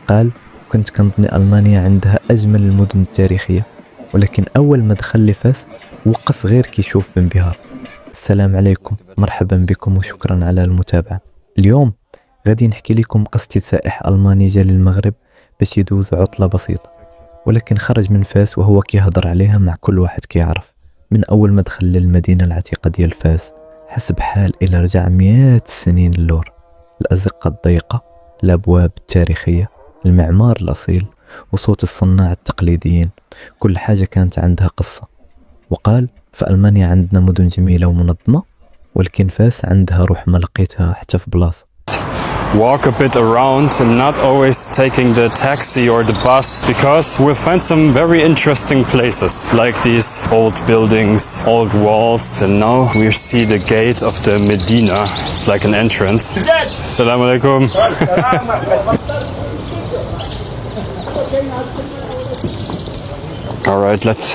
قال: كنت كنظني ألمانيا عندها أجمل المدن التاريخية، ولكن أول ما دخل لفاس وقف غير كيشوف بانبهار. السلام عليكم، مرحبا بكم وشكرا على المتابعة. اليوم غادي نحكي لكم قصة سائح ألماني جا للمغرب باش يدوز عطلة بسيطة، ولكن خرج من فاس وهو كيهضر عليها مع كل واحد كيعرف. من أول ما دخل للمدينة العتيقة ديال فاس حس بحال إلى رجع 100 سنين للور. الأزقة الضيقة، الأبواب التاريخية، المعمار الأصيل، وصوت الصناع التقليديين، كل حاجة كانت عندها قصة. وقال: في ألمانيا عندنا مدن جميلة ومنظمة، ولكن فاس عندها روح ما لقيتها حتى في بلاصة. Walk a bit around and not always taking the taxi or the bus, because we'll find some very interesting places like these old buildings, old walls, and now we see the gate of the Medina. It's like an entrance. Assalamu alaikum. All right, let's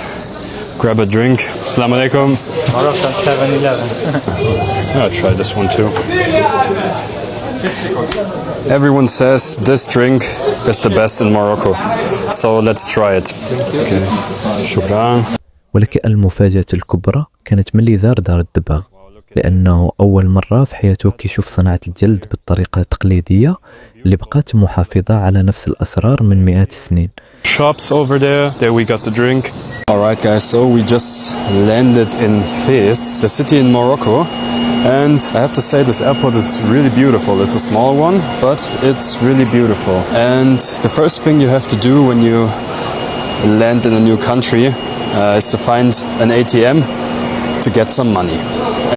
grab a drink. Assalamu alaikum. Moroccan 7-Eleven. I'll try this one too. Everyone says this drink is the best in Morocco, so let's try it. Okay. شكرا. ولكن المفاجأة الكبرى كانت ملي زار دار الدباغ، لأنه أول مرة في حياته كيشوف صناعة الجلد بالطريقة التقليدية اللي بقات محافظة على نفس الأسرار من مئات السنين. Shops over there we got the drink. Alright guys, so we just landed in Fez, the city in Morocco, and I have to say this airport is really beautiful. It's a small one, but it's really beautiful. And the first thing you have to do when you land in a new country is to find an ATM to get some money.